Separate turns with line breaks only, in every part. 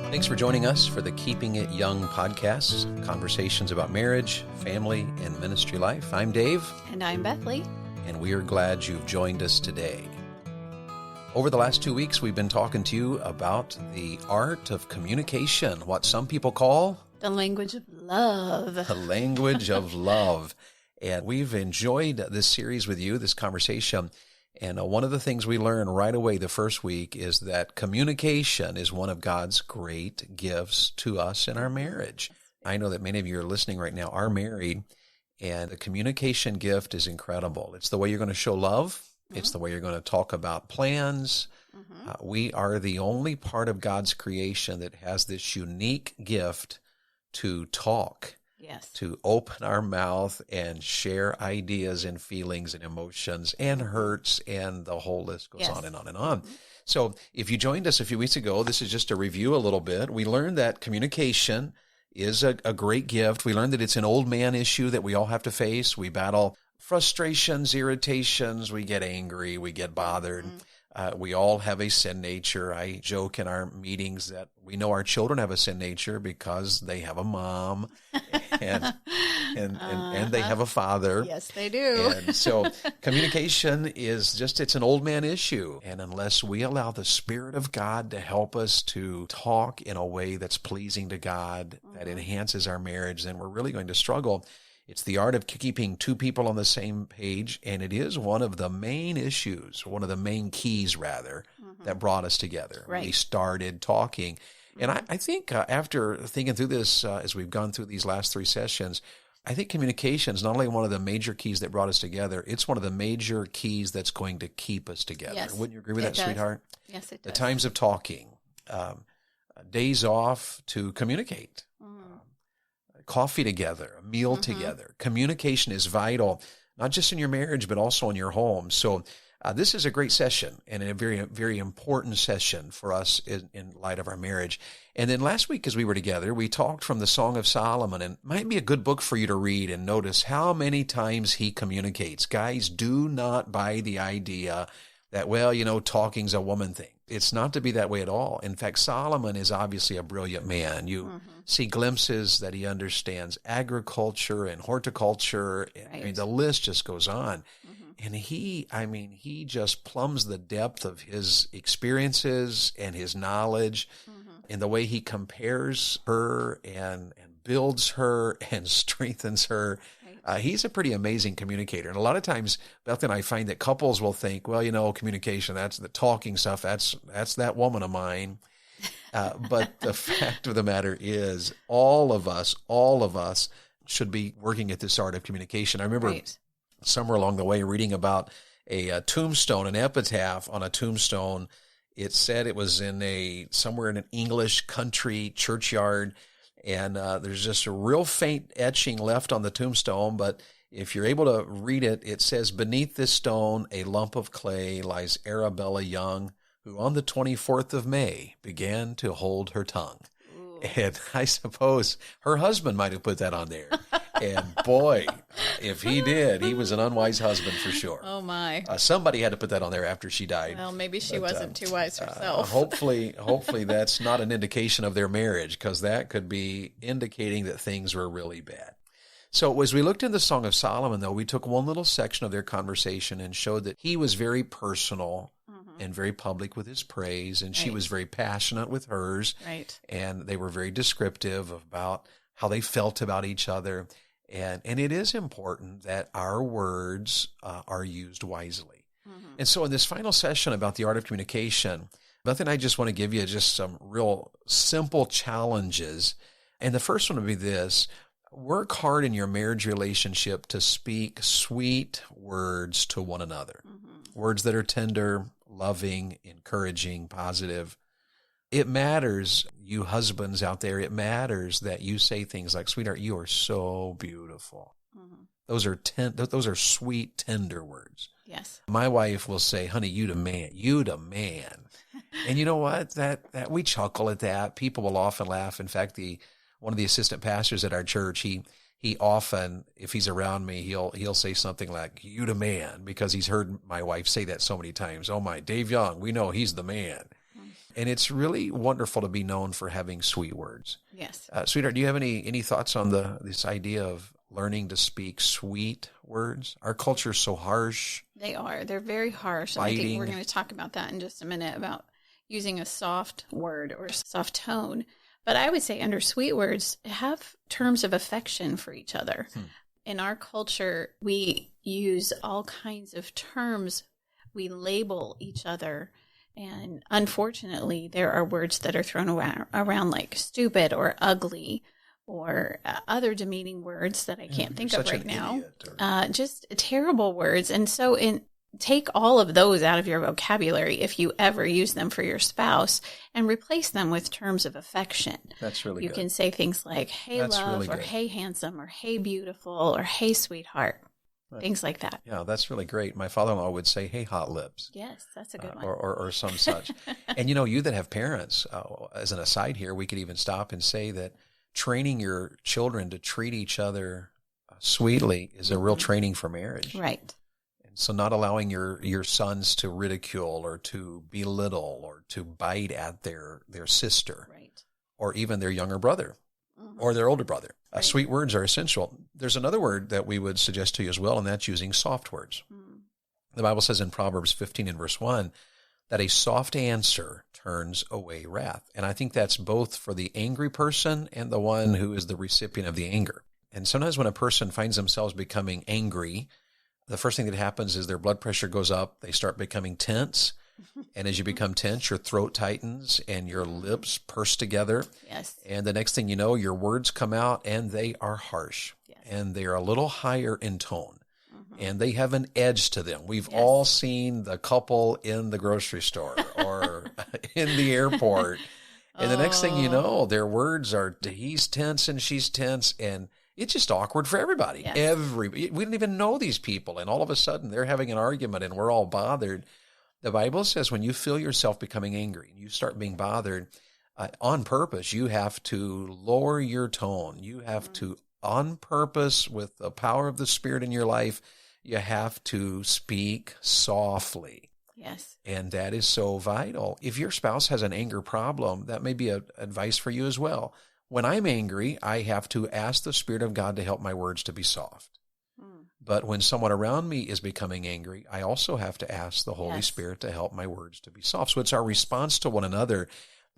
Thanks for joining us for the Keeping It Young podcast, conversations about marriage, family, and ministry life. I'm Dave.
And I'm Bethlie.
And we are glad you've joined us today. Over the last 2 weeks, we've been talking to you about the art of communication, what some people call
the language of love.
The language of love. And we've enjoyed this series with you, this conversation. And one of the things we learned right away the first week is that communication is one of God's great gifts to us in our marriage. I know that many of you are listening right now are married, and the communication gift is incredible. It's the way you're going to show love. It's the way you're going to talk about plans. We are the only part of God's creation that has this unique gift to talk.
Yes.
To open our mouth and share ideas and feelings and emotions and hurts, and the whole list goes on and on and on. So if you joined us a few weeks ago, this is just a review a little bit. We learned that communication is a great gift. We learned that it's an old man issue that we all have to face. We battle frustrations, irritations. We get angry. We get bothered. We all have a sin nature. I joke in our meetings that we know our children have a sin nature because they have a mom and they have a father.
Yes, they do.
And so communication is just, it's an old man issue. And unless we allow the Spirit of God to help us to talk in a way that's pleasing to God, that enhances our marriage, then we're really going to struggle. It's the art of keeping two people on the same page, and it is one of the main issues, one of the main keys, rather, that brought us together.
Right.
We started talking. And I think after thinking through this, as we've gone through these last 3 sessions, I think communication is not only one of the major keys that brought us together, it's one of the major keys that's going to keep us together.
Yes,
Wouldn't you agree with that,
does.
sweetheart?
Yes, it does.
The times of talking, days off to communicate. Coffee together, a meal together. Communication is vital, not just in your marriage, but also in your home. So this is a great session and a very, very important session for us in light of our marriage. And then last week as we were together, we talked from the Song of Solomon, and it might be a good book for you to read and notice how many times he communicates. Guys, do not buy the idea that, well, talking's a woman thing. It's not to be that way at all. In fact, Solomon is obviously a brilliant man. You see glimpses that he understands agriculture and horticulture.
Right.
I mean, the list just goes on. And he just plumbs the depth of his experiences and his knowledge in the way he compares her and builds her and strengthens her. He's a pretty amazing communicator. And a lot of times, Beth and I find that couples will think, well, communication, that's the talking stuff. That's that woman of mine. But the fact of the matter is all of us should be working at this art of communication. I remember somewhere along the way reading about a tombstone, an epitaph on a tombstone. It said it was somewhere in an English country churchyard. And there's just a real faint etching left on the tombstone, but if you're able to read it, it says, "Beneath this stone, a lump of clay, lies Arabella Young, who on the 24th of May began to hold her tongue." Ooh. And I suppose her husband might have put that on there. And boy, if he did, he was an unwise husband for sure.
Oh, my.
Somebody had to put that on there after she died.
Well, maybe she wasn't too wise herself.
Hopefully that's not an indication of their marriage, because that could be indicating that things were really bad. So as we looked in the Song of Solomon, though, we took one little section of their conversation and showed that he was very personal and very public with his praise, and she was very passionate with hers.
Right. And
they were very descriptive about how they felt about each other. And it is important that our words are used wisely. And so in this final session about the art of communication, Beth and I just want to give you just some real simple challenges. And the first one would be this: work hard in your marriage relationship to speak sweet words to one another. Words that are tender, loving, encouraging, positive. It matters, you husbands out there, it matters that you say things like, "Sweetheart, you are so beautiful." Those are sweet, tender words.
Yes.
My wife will say, "Honey, you the man." And you know what? That we chuckle at that. People will often laugh. In fact, one of the assistant pastors at our church, he often, if he's around me, he'll say something like, "You the man," because he's heard my wife say that so many times. "Oh my, Dave Young, we know he's the man." And it's really wonderful to be known for having sweet words.
Yes.
Sweetheart, do you have any thoughts on this idea of learning to speak sweet words? Our culture is so harsh.
They are. They're very harsh. And I think we're going to talk about that in just a minute, about using a soft word or soft tone. But I would say under sweet words, have terms of affection for each other. In our culture, we use all kinds of terms. We label each other. And unfortunately, there are words that are thrown around like stupid or ugly or other demeaning words that I can't think of right now. Just terrible words. And so take all of those out of your vocabulary if you ever use them for your spouse, and replace them with terms of affection.
That's really
good. You can say things like, hey,
that's
love,
really
or hey, handsome, or hey, beautiful, or hey, sweetheart. Things like that.
Yeah, that's really great. My father-in-law would say, hey, hot lips.
Yes, that's a good one.
Or some such. And you that have parents, as an aside here, we could even stop and say that training your children to treat each other sweetly is a real training for marriage.
Right.
And so not allowing your sons to ridicule or to belittle or to bite at their sister. Right. Or even their younger brother. Or their older brother. Right. Sweet words are essential. There's another word that we would suggest to you as well, and that's using soft words. The Bible says in Proverbs 15 and verse 1 that a soft answer turns away wrath. And I think that's both for the angry person and the one who is the recipient of the anger. And sometimes when a person finds themselves becoming angry, the first thing that happens is their blood pressure goes up, they start becoming tense. And as you become tense, your throat tightens and your lips purse together.
Yes.
And the next thing you know, your words come out and they are harsh. Yes. And they are a little higher in tone. And they have an edge to them. We've all seen the couple in the grocery store or in the airport. And the next thing you know, their words are, he's tense and she's tense. And it's just awkward for everybody. Yes. We didn't even know these people. And all of a sudden, they're having an argument and we're all bothered. The Bible says when you feel yourself becoming angry and you start being bothered on purpose, you have to lower your tone. You have to, on purpose, with the power of the Spirit in your life, you have to speak softly.
Yes.
And that is so vital. If your spouse has an anger problem, that may be advice for you as well. When I'm angry, I have to ask the Spirit of God to help my words to be soft. But when someone around me is becoming angry, I also have to ask the Holy Spirit to help my words to be soft. So it's our response to one another,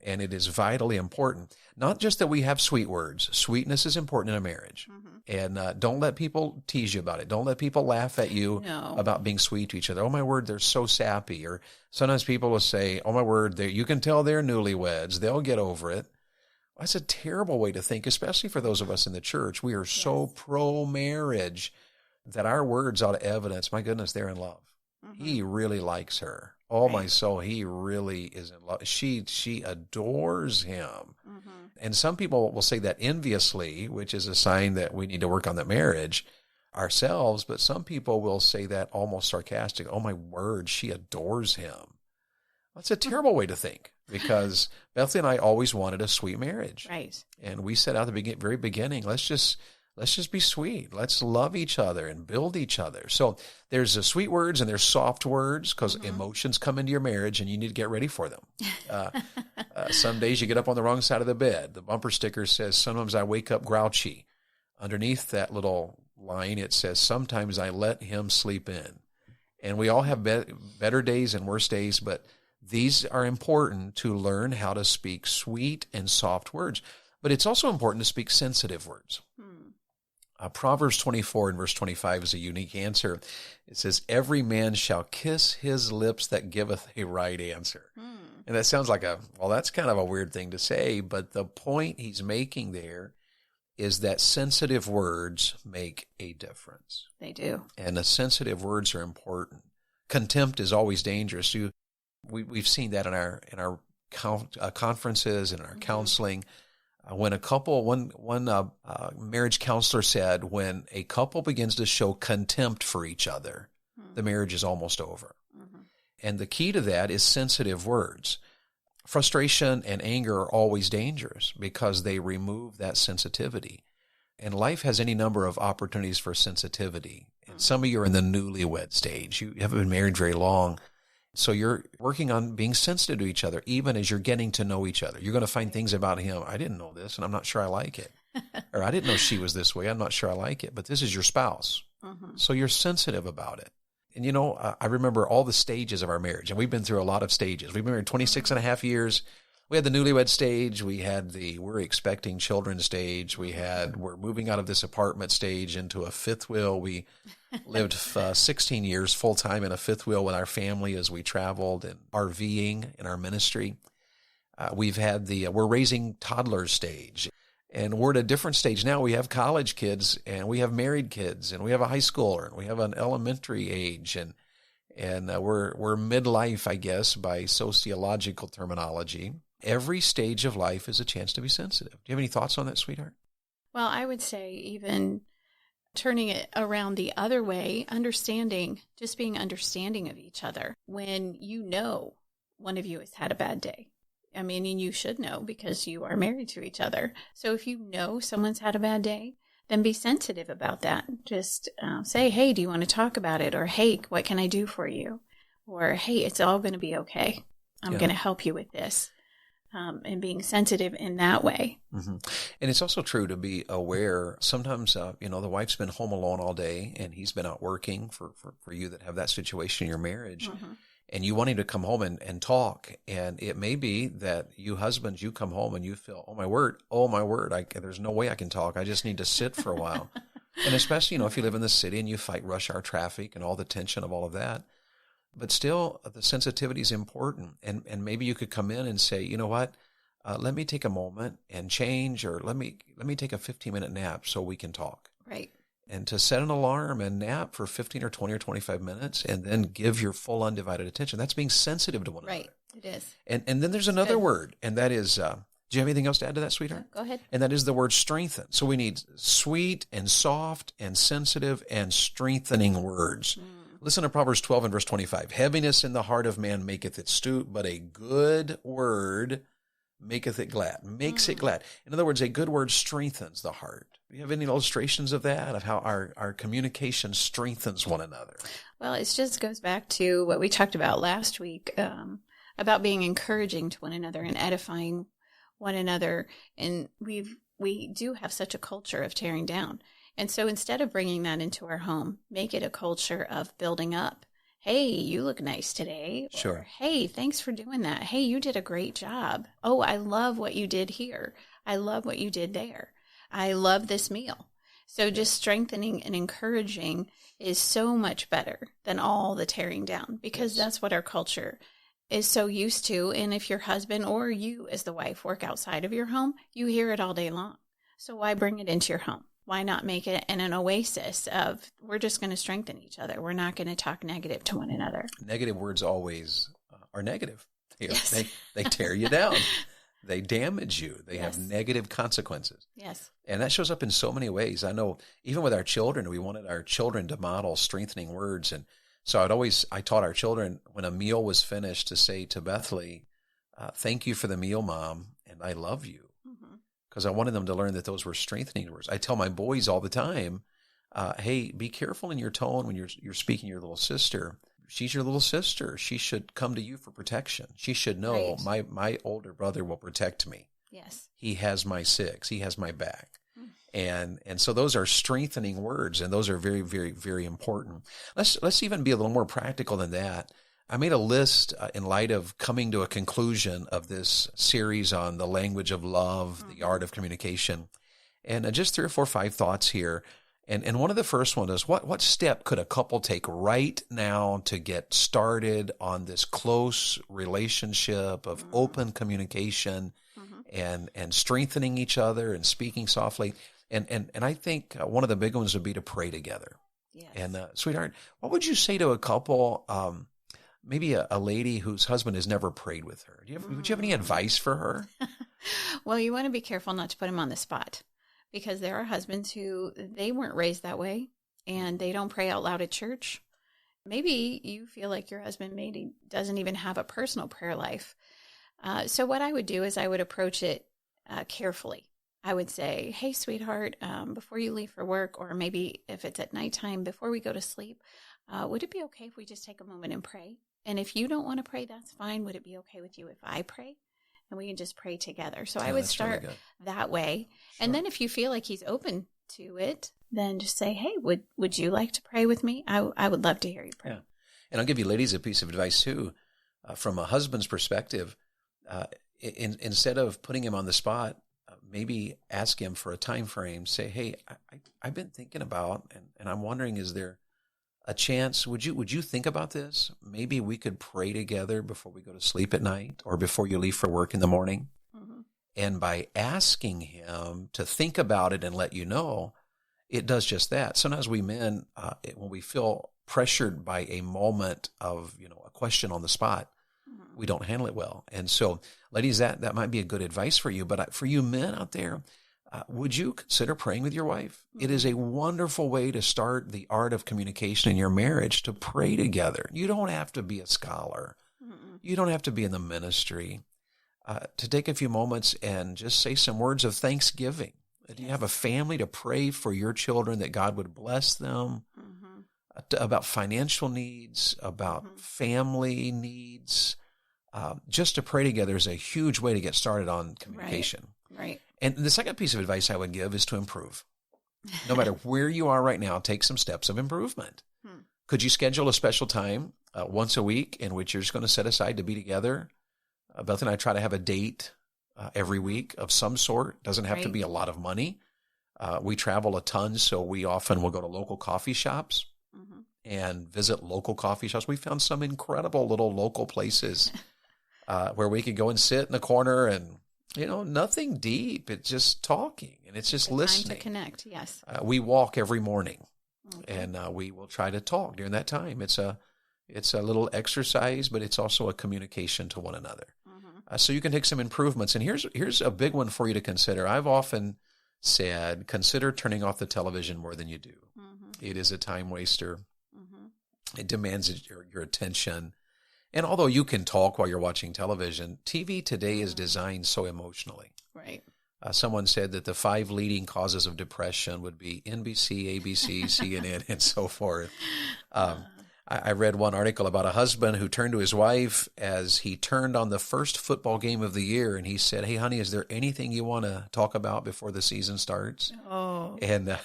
and it is vitally important. Not just that we have sweet words. Sweetness is important in a marriage. And don't let people tease you about it. Don't let people laugh at you about being sweet to each other. Oh, my word, they're so sappy. Or sometimes people will say, oh, my word, you can tell they're newlyweds. They'll get over it. That's a terrible way to think, especially for those of us in the church. We are so pro-marriage that our words ought to evidence, my goodness, they're in love. He really likes her. Oh, my soul, he really is in love. She adores him. And some people will say that enviously, which is a sign that we need to work on the marriage ourselves. But some people will say that almost sarcastic. Oh, my word, she adores him. That's a terrible way to think, because Bethlie and I always wanted a sweet marriage.
Right.
And we set out at the very beginning, let's just be sweet. Let's love each other and build each other. So there's the sweet words and there's soft words, because emotions come into your marriage and you need to get ready for them. Some days you get up on the wrong side of the bed. The bumper sticker says, sometimes I wake up grouchy. Underneath that little line, it says, sometimes I let him sleep in. And we all have better days and worse days, but these are important to learn how to speak sweet and soft words. But it's also important to speak sensitive words. Proverbs 24 and verse 25 is a unique answer. It says, every man shall kiss his lips that giveth a right answer. And that sounds like that's kind of a weird thing to say, but the point he's making there is that sensitive words make a difference.
They do.
And the sensitive words are important. Contempt is always dangerous. We've seen that in our conferences and our counseling. When a couple, one marriage counselor said, when a couple begins to show contempt for each other, the marriage is almost over. And the key to that is sensitive words. Frustration and anger are always dangerous because they remove that sensitivity. And life has any number of opportunities for sensitivity. And some of you are in the newlywed stage. You haven't been married very long. So you're working on being sensitive to each other, even as you're getting to know each other. You're going to find things about him. I didn't know this, and I'm not sure I like it. Or I didn't know she was this way. I'm not sure I like it. But this is your spouse. So you're sensitive about it. And, I remember all the stages of our marriage, and we've been through a lot of stages. We've been married 26 and a half years. We had the newlywed stage. We had the we're expecting children stage. We're moving out of this apartment stage into a fifth wheel. We lived 16 years full time in a fifth wheel with our family as we traveled and RVing in our ministry. We've had we're raising toddlers stage. And we're at a different stage now. We have college kids, and we have married kids, and we have a high schooler, and we have an elementary age, and we're midlife, I guess, by sociological terminology. Every stage of life is a chance to be sensitive. Do you have any thoughts on that, sweetheart?
Well, I would say even turning it around the other way, just being understanding of each other when one of you has had a bad day. I mean, and you should know because you are married to each other. So if you know someone's had a bad day, then be sensitive about that. Just say, hey, do you want to talk about it? Or, hey, what can I do for you? Or, hey, it's all going to be okay. I'm going to help you with this. And being sensitive in that way.
Mm-hmm. And it's also true to be aware. Sometimes, the wife's been home alone all day and he's been out working for you that have that situation in your marriage. Mm-hmm. And you want him to come home and talk. And it may be that you husbands, you come home and you feel, oh my word, there's no way I can talk. I just need to sit for a while. And especially, if you live in the city and you fight rush hour traffic and all the tension of all of that. But still, the sensitivity is important. And maybe you could come in and say, you know what, let me take a moment and change, or let me take a 15-minute nap so we can talk.
Right.
And to set an alarm and nap for 15 or 20 or 25 minutes and then give your full undivided attention. That's being sensitive to one another.
Right, it is.
And then there's another word, and that is, do you have anything else to add to that, sweetheart?
Go ahead.
And that is the word strengthen. So we need sweet and soft and sensitive and strengthening words. Listen to Proverbs 12 and verse 25. Heaviness in the heart of man maketh it stoop, but a good word maketh it glad, makes it glad. In other words, a good word strengthens the heart. Do you have any illustrations of that, of how our communication strengthens one another?
Well, it just goes back to what we talked about last week, about being encouraging to one another and edifying one another. And we do have such a culture of tearing down. And so instead of bringing that into our home, make it a culture of building up. Hey, you look nice today. Or,
sure.
Hey, thanks for doing that. Hey, you did a great job. Oh, I love what you did here. I love what you did there. I love this meal. So just strengthening and encouraging is so much better than all the tearing down, because that's what our culture is so used to. And if your husband or you as the wife work outside of your home, you hear it all day long. So why bring it into your home? Why not make it an oasis of, we're just going to strengthen each other. We're not going to talk negative to one another.
Negative words always are negative.
Yes.
They tear you down. They damage you. They have negative consequences.
Yes.
And that shows up in so many ways. I know even with our children, we wanted our children to model strengthening words. And so I taught our children when a meal was finished to say to Bethlie, thank you for the meal, Mom, and I love you. Because I wanted them to learn that those were strengthening words. I tell my boys all the time, hey, be careful in your tone when you're speaking to your little sister. She's your little sister. She should come to you for protection. She should know my older brother will protect me.
Yes.
He has my six. He has my back. And so those are strengthening words, and those are very, very, very important. Let's even be a little more practical than that. I made a list in light of coming to a conclusion of this series on the language of love, the art of communication, and just 3 or 4 or 5 thoughts here. And one of the first one is, what step could a couple take right now to get started on this close relationship of open communication and strengthening each other and speaking softly? And I think one of the big ones would be to pray together.
Yes.
And sweetheart, what would you say to a couple, maybe a lady whose husband has never prayed with her? Would you have any advice for her?
Well, you want to be careful not to put him on the spot, because there are husbands who, they weren't raised that way and they don't pray out loud at church. Maybe you feel like your husband maybe doesn't even have a personal prayer life. So what I would do is I would approach it carefully. I would say, hey, sweetheart, before you leave for work, or maybe if it's at nighttime, before we go to sleep, would it be okay if we just take a moment and pray? And if you don't want to pray, that's fine. Would it be okay with you if I pray? And we can just pray together. So I would start that way. Sure. And then if you feel like he's open to it, then just say, hey, would you like to pray with me? I would love to hear you pray.
Yeah. And I'll give you ladies a piece of advice too. From a husband's perspective, instead of putting him on the spot, maybe ask him for a time frame. Say, hey, I've been thinking about, and I'm wondering, is there a chance? Would you think about this? Maybe we could pray together before we go to sleep at night or before you leave for work in the morning. Mm-hmm. And by asking him to think about it and let you know, it does just that. Sometimes we men, when we feel pressured by a moment of, a question on the spot, we don't handle it well. And so, ladies, that might be a good advice for you. But for you men out there, would you consider praying with your wife? Mm-hmm. It is a wonderful way to start the art of communication in your marriage, to pray together. You don't have to be a scholar. Mm-hmm. You don't have to be in the ministry. To take a few moments and just say some words of thanksgiving. Yes. Do you have a family to pray for your children, that God would bless them? Mm-hmm. About financial needs, about mm-hmm. family needs. Just to pray together is a huge way to get started on communication.
Right.
And the second piece of advice I would give is to improve. No matter where you are right now, take some steps of improvement. Could you schedule a special time once a week in which you're just going to set aside to be together? Beth and I try to have a date every week of some sort. Doesn't have to be a lot of money. We travel a ton, so we often will go to local coffee shops mm-hmm. and visit local coffee shops. We found some incredible little local places where we could go and sit in the corner and, nothing deep. It's just talking and it's just listening.
Time to connect, yes.
We walk every morning and we will try to talk during that time. It's a little exercise, but it's also a communication to one another. Mm-hmm. So you can take some improvements. And here's a big one for you to consider. I've often said, consider turning off the television more than you do. Mm-hmm. It is a time waster. Mm-hmm. It demands your attention. And although you can talk while you're watching television, TV today is designed so emotionally.
Right.
Someone said that the 5 leading causes of depression would be NBC, ABC, CNN, and so forth. I read one article about a husband who turned to his wife as he turned on the first football game of the year, and he said, hey, honey, is there anything you want to talk about before the season starts? Oh. And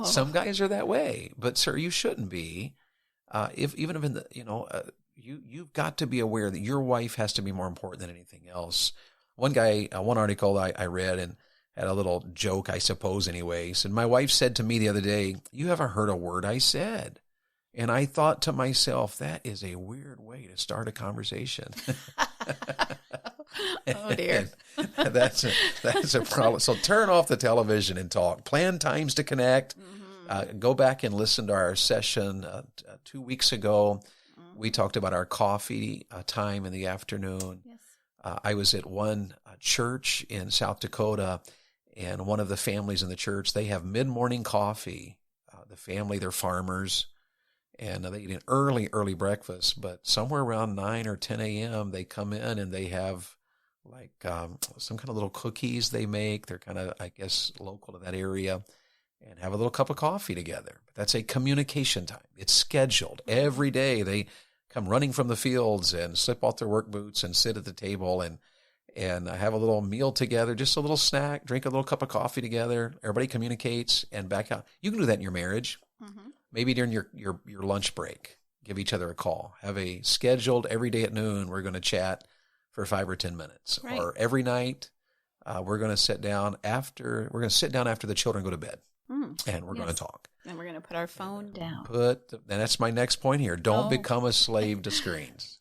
some guys are that way, but sir, you shouldn't be. Even if in the, you've got to be aware that your wife has to be more important than anything else. One article I read and had a little joke, I suppose anyway, said, my wife said to me the other day, you haven't heard a word I said. And I thought to myself, that is a weird way to start a conversation.
Oh dear.
That's a problem. So turn off the television and talk. Plan times to connect. Mm-hmm. Go back and listen to our session 2 weeks ago. Mm-hmm. We talked about our coffee time in the afternoon. Yes. I was at one church in South Dakota, and one of the families in the church, they have mid-morning coffee. The family, they're farmers. And they eat an early breakfast, but somewhere around 9 or 10 a.m., they come in and they have like some kind of little cookies they make. They're kind of, I guess, local to that area, and have a little cup of coffee together. But that's a communication time. It's scheduled. Every day they come running from the fields and slip off their work boots and sit at the table and have a little meal together, just a little snack, drink a little cup of coffee together. Everybody communicates and back out. You can do that in your marriage. Mm-hmm. Maybe during your lunch break, give each other a call. Have a scheduled every day at noon, we're going to chat for 5 or 10 minutes. Right. Or every night, we're going to sit down after the children go to bed. And we're going to talk.
And we're going to put our phone down.
And that's my next point here. Don't become a slave to screens.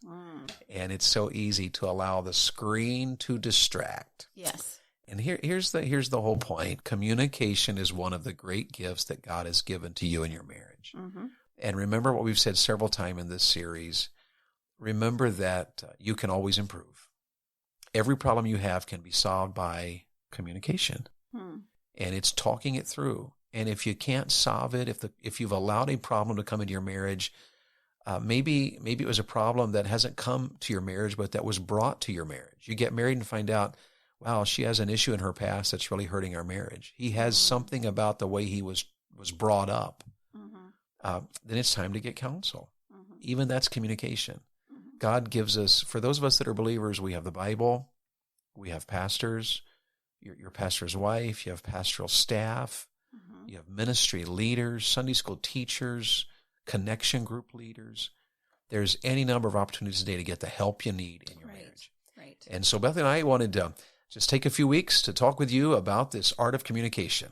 And it's so easy to allow the screen to distract.
Yes.
And here's the whole point. Communication is one of the great gifts that God has given to you in your marriage. Mm-hmm. And remember what we've said several times in this series. Remember that you can always improve. Every problem you have can be solved by communication. And it's talking it through. And if you can't solve it, if you've allowed a problem to come into your marriage, maybe it was a problem that hasn't come to your marriage, but that was brought to your marriage. You get married and find out, wow, she has an issue in her past that's really hurting our marriage. He has something about the way he was brought up. Mm-hmm. Then it's time to get counsel. Mm-hmm. Even that's communication. God gives us, for those of us that are believers, we have the Bible, we have pastors, your pastor's wife, you have pastoral staff, you have ministry leaders, Sunday school teachers, connection group leaders. There's any number of opportunities today to get the help you need in your marriage. Right. And so Bethlie and I wanted to just take a few weeks to talk with you about this art of communication.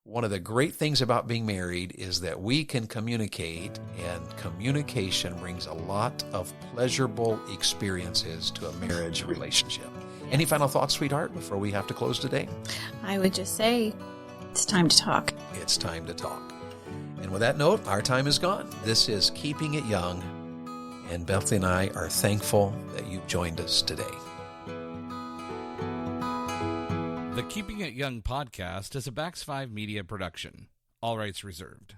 One of the great things about being married is that we can communicate, and communication brings a lot of pleasurable experiences to a marriage relationship. Any final thoughts, sweetheart, before we have to close today?
I would just say it's time to talk.
It's time to talk. And with that note, our time is gone. This is Keeping It Young, and Bethlie and I are thankful that you've joined us today.
The Keeping It Young podcast is a Bax 5 Media production. All rights reserved.